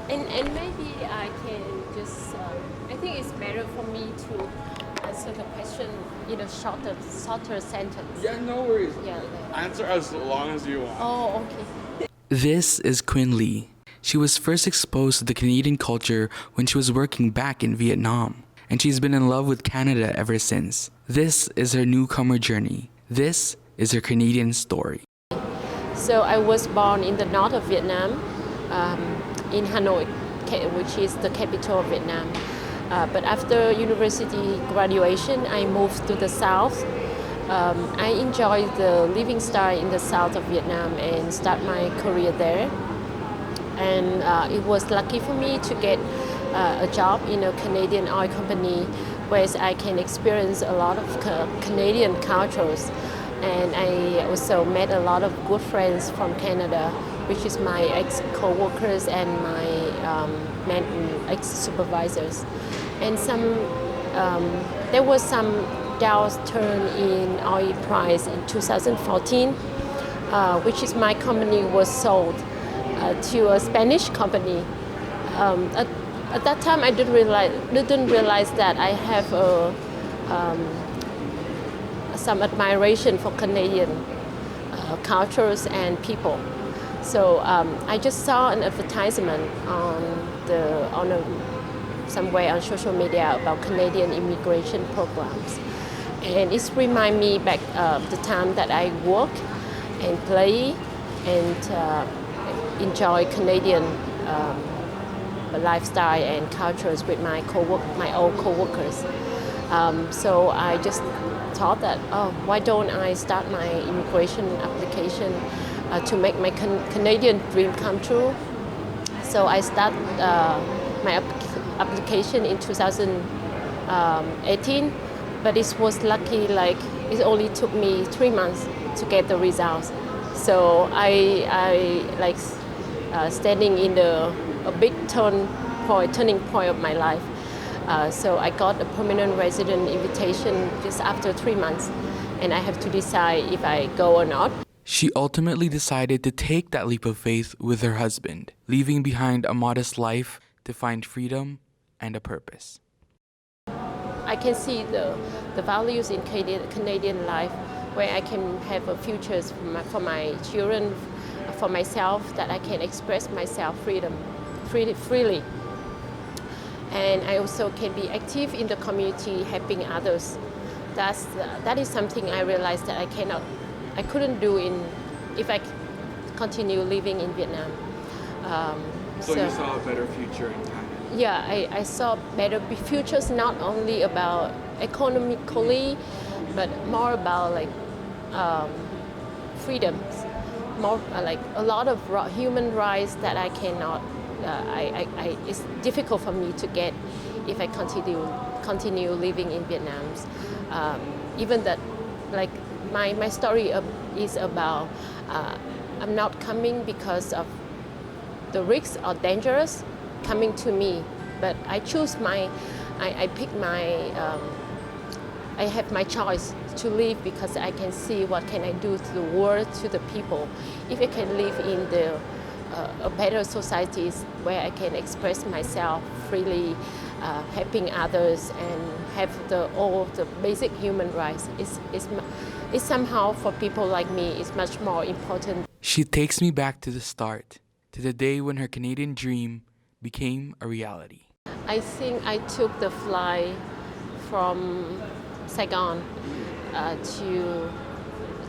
And maybe I can just, I think it's better for me to answer the question in a shorter sentence. Yeah, no worries. Yeah. Answer as long as you want. Oh, okay. This is Quinn Lee. She was first exposed to the Canadian culture when she was working back in Vietnam, and she's been in love with Canada ever since. This is her newcomer journey. This is her Canadian story. So I was born in the north of Vietnam, um, in Hanoi, which is the capital of Vietnam. But after university graduation, I moved to the south. I enjoyed the living style in the south of Vietnam and start my career there. And it was lucky for me to get a job in a Canadian oil company where I can experience a lot of Canadian cultures. And I also met a lot of good friends from Canada, which is my ex-co-workers and my ex-supervisors. And there was some downturn in oil price in 2014, which is my company was sold to a Spanish company. At that time, I didn't realize that I have some admiration for Canadian cultures and people. So I just saw an advertisement somewhere on social media about Canadian immigration programs, and it reminded me back of the time that I work and play and enjoy Canadian lifestyle and cultures with my old co-workers. So I just thought that, why don't I start my immigration application to make my Canadian dream come true? So I started my application in 2018, but it was lucky, like it only took me 3 months to get the results. So I standing in a big turning point of my life. So I got a permanent resident invitation just after 3 months, and I have to decide if I go or not. She ultimately decided to take that leap of faith with her husband, leaving behind a modest life to find freedom and a purpose. I can see the values in Canadian life, where I can have a future for my children, for myself, that I can express myself freely. And I also can be active in the community, helping others. That is something I realized that I couldn't do if I continue living in Vietnam. So you saw a better future in Canada? Yeah, I saw better futures, not only about economically, but more about freedoms, more like a lot of human rights that I cannot. It's difficult for me to get if I continue living in Vietnam. Even that, like my story is about I'm not coming because of the risks or dangerous coming to me, but I choose I pick I have my choice to live because I can see what can I do to the world, to the people. If I can live in a better societies where I can express myself freely, helping others, and have all the basic human rights, it's somehow for people like me, it's much more important. She takes me back to the start, to the day when her Canadian dream became a reality. I think I took the flight from Saigon to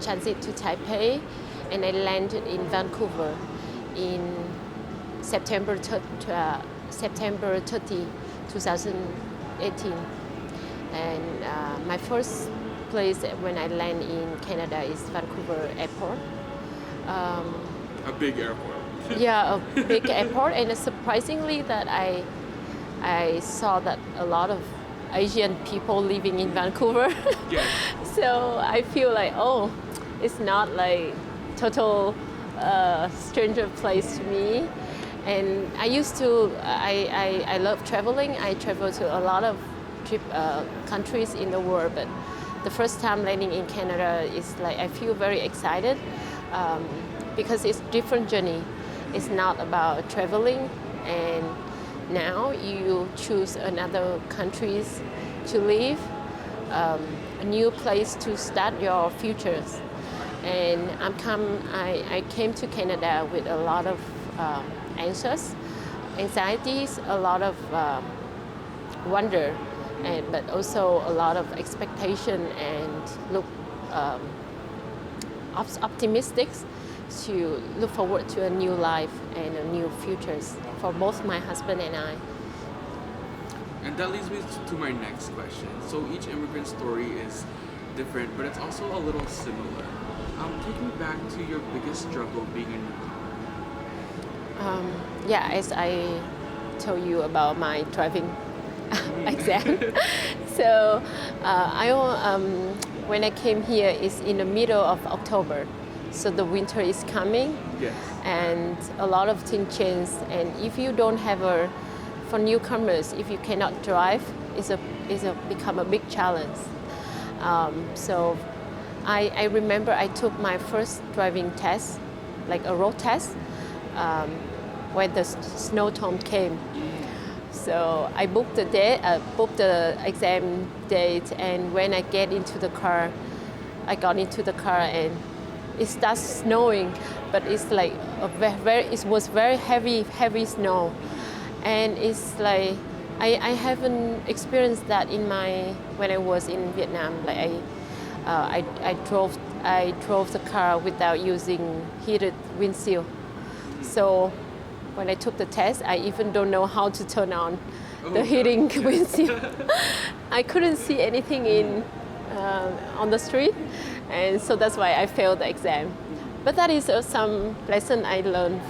transit to Taipei, and I landed in Vancouver in September 30, 2018. And my first place when I land in Canada is Vancouver Airport. A big airport. Yeah, a big airport, and surprisingly that I saw that a lot of Asian people living in Vancouver. Yeah. So I feel like, it's not like total stranger place to me. And I love traveling. I travel to a lot of countries in the world, but the first time landing in Canada is like I feel very excited because it's different journey. It's not about traveling, and now you choose another countries to live, a new place to start your futures. And I came to Canada with a lot of anxieties, a lot of wonder, but also a lot of expectation and optimistic to look forward to a new life and a new futures for both my husband and I. And that leads me to my next question. So each immigrant story is different, but it's also a little similar. Take me back to your biggest struggle being a newcomer. As I told you about my driving exam. So when I came here, it's in the middle of October. So the winter is coming. Yes. And a lot of things change. And if you don't have for newcomers, if you cannot drive, it's become a big challenge. So I remember I took my first driving test, like a road test, when the snowstorm came. So I booked the exam date, and when I got into the car and it starts snowing, but it's like it was very heavy snow, and it's like I haven't experienced that when I was in Vietnam. Like I drove the car without using heated windshield. So when I took the test, I even don't know how to turn on the heating windshield. I couldn't see anything on the street, and so that's why I failed the exam. But that is some lesson I learned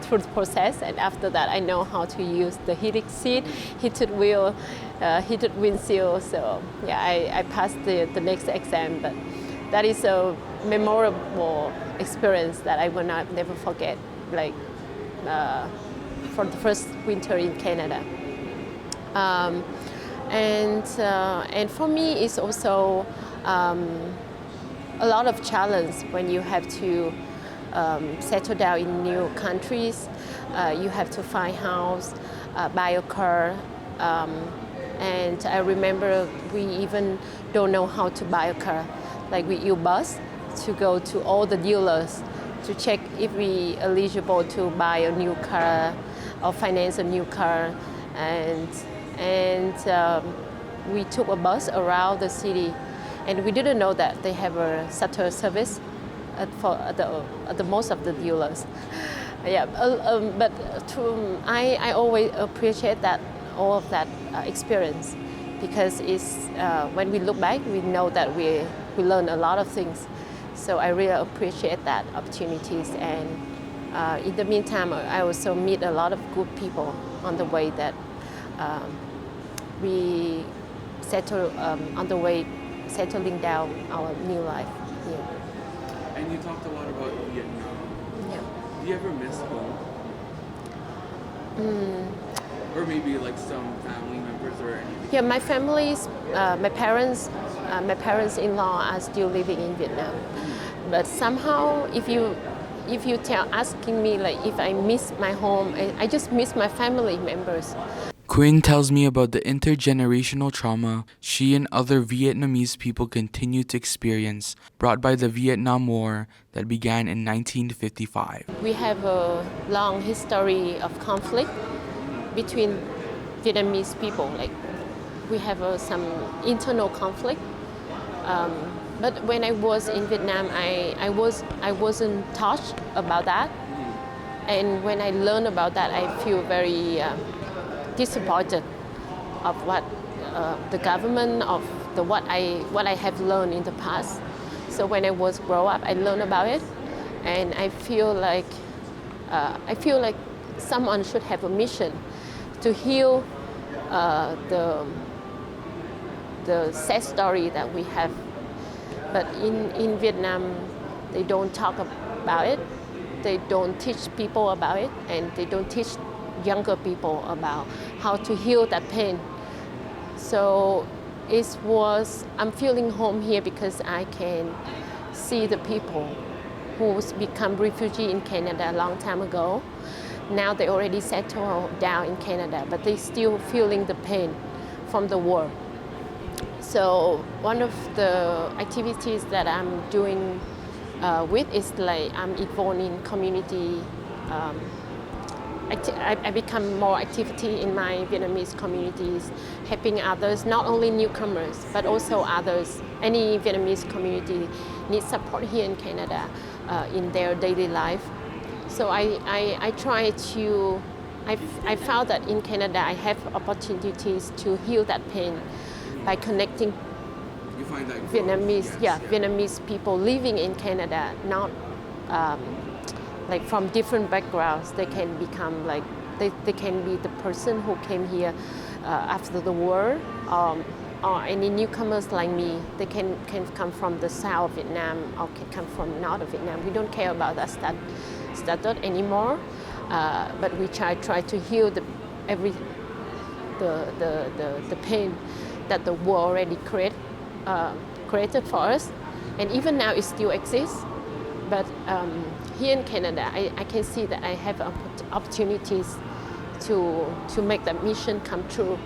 through the process, and after that I know how to use the heated seat, heated wheel, heated windshield. So I passed the next exam, but that is a memorable experience that I will never forget, like for the first winter in Canada. And for me, it's also a lot of challenge when you have to settle down in new countries. You have to find house, buy a car, and I remember we even don't know how to buy a car. Like we use bus to go to all the dealers to check if we eligible to buy a new car or finance a new car, and we took a bus around the city, and we didn't know that they have a shuttle service at the most of the dealers. But I always appreciate all of that experience, because it's when we look back, we know that we learn a lot of things. So I really appreciate that opportunities, and in the meantime, I also meet a lot of good people on the way that we settle on the way settling down our new life here. And you talked a lot about Vietnam. Yeah. Do you ever miss home? Or maybe like some family members or anything? Yeah, my family's, my parents-in-law are still living in Vietnam. But somehow, if you asking me like if I miss my home, I just miss my family members. Quinn tells me about the intergenerational trauma she and other Vietnamese people continue to experience, brought by the Vietnam War that began in 1955. We have a long history of conflict between Vietnamese people. Like we have some internal conflict. But when I was in Vietnam, I wasn't touched about that. And when I learned about that, I feel very disappointed of what the government what I have learned in the past. So when I was grow up, I learned about it, and I feel like someone should have a mission to heal the sad story that we have. But in Vietnam, they don't talk about it. They don't teach people about it, and they don't teach younger people about how to heal that pain. So I'm feeling home here because I can see the people who's become refugee in Canada a long time ago. Now they already settled down in Canada, but they still feeling the pain from the war. So one of the activities that I'm doing with is like I'm involved in community. I become more activity in my Vietnamese communities, helping others, not only newcomers, but also others. Any Vietnamese community needs support here in Canada in their daily life. So I try to, I found that in Canada I have opportunities to heal that pain by connecting You find that growth? Vietnamese, Yes, yeah, Vietnamese people living in Canada, not like from different backgrounds. They can become like, they can be the person who came here after the war, or any newcomers like me. They can come from the south of Vietnam or can come from north of Vietnam. We don't care about that status anymore, but we try to heal the pain that the war already created for us, and even now it still exists. But here in Canada, I can see that I have opportunities to make that mission come true.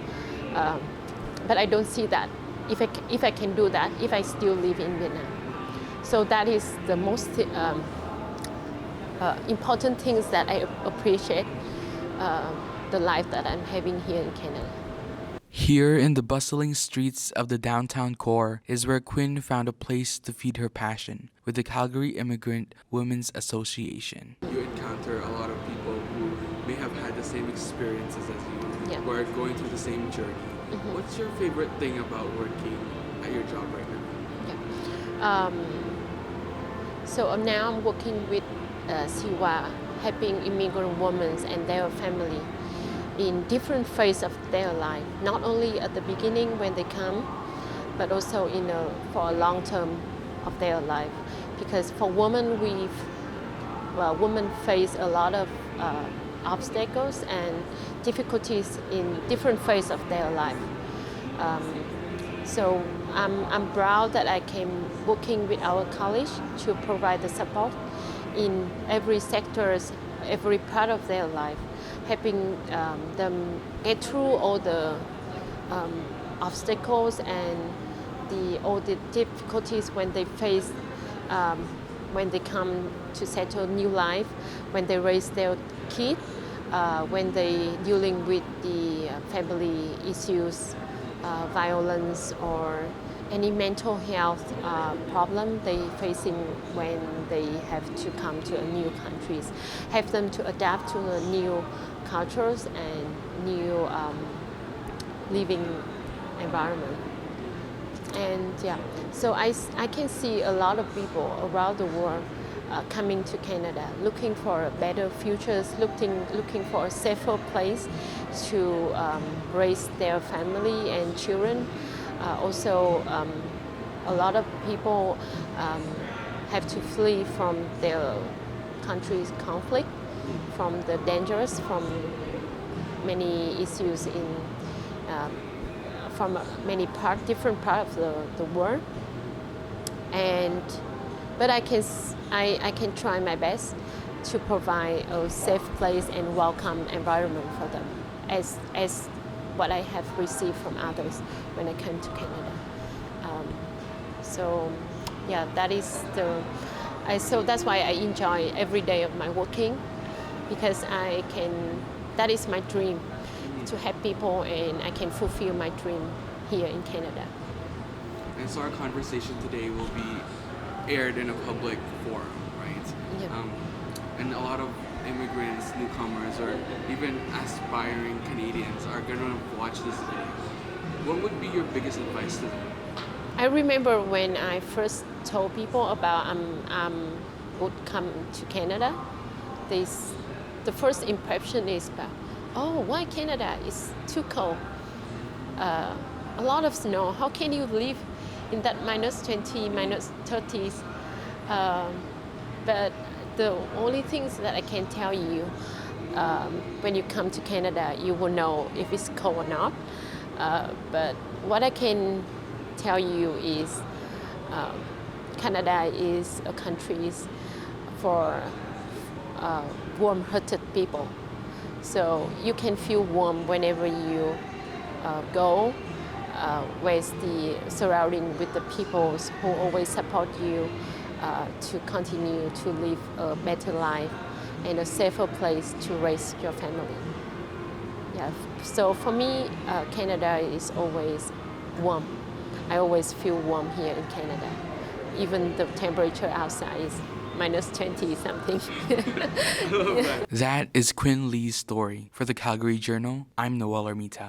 But I don't see that if I can do that if I still live in Vietnam. So that is the most important things that I appreciate the life that I'm having here in Canada. Here in the bustling streets of the downtown core is where Quinn found a place to feed her passion with the Calgary Immigrant Women's Association. You encounter a lot of people who may have had the same experiences as you, Yeah. who are going through the same journey. Mm-hmm. What's your favorite thing about working at your job right now? Yeah. So now I'm working with Siwa, helping immigrant women and their family in different phases of their life, not only at the beginning when they come, but also for a long term of their life. Because for women, women face a lot of obstacles and difficulties in different phases of their life. So I'm proud that I came working with our college to provide the support in every sectors, every part of their life, helping them get through all the obstacles and all the difficulties when they face, when they come to settle new life, when they raise their kid, when they dealing with the family issues, violence, or any mental health problem they facing when they have to come to a new countries, help them to adapt to the new cultures and new living environment. And yeah, so I can see a lot of people around the world coming to Canada, looking for a better futures, looking for a safer place to raise their family and children. Also, a lot of people have to flee from their country's conflict, from the dangers, from many issues from many different parts of the world. But I can try my best to provide a safe place and welcome environment for them, as what I have received from others when I came to Canada. So yeah, so that's why I enjoy every day of my working, because that is my dream, to help people, and I can fulfill my dream here in Canada. And so our conversation today will be aired in a public forum, right? Yeah. And a lot of immigrants, newcomers, or even aspiring Canadians are going to watch this video. What would be your biggest advice to them? I remember when I first told people about would come to Canada, the first impression is about, oh, why Canada? It's too cold. A lot of snow. How can you live in that -20, -30s? But the only things that I can tell you, when you come to Canada, you will know if it's cold or not. But what I can tell you is Canada is a country for warm-hearted people. So you can feel warm whenever you go, with the surrounding with the people who always support you to continue to live a better life and a safer place to raise your family. Yeah, so for me, Canada is always warm. I always feel warm here in Canada. Even the temperature outside is minus 20 something. That is Quinn Lee's story. For the Calgary Journal, I'm Noel Ormita.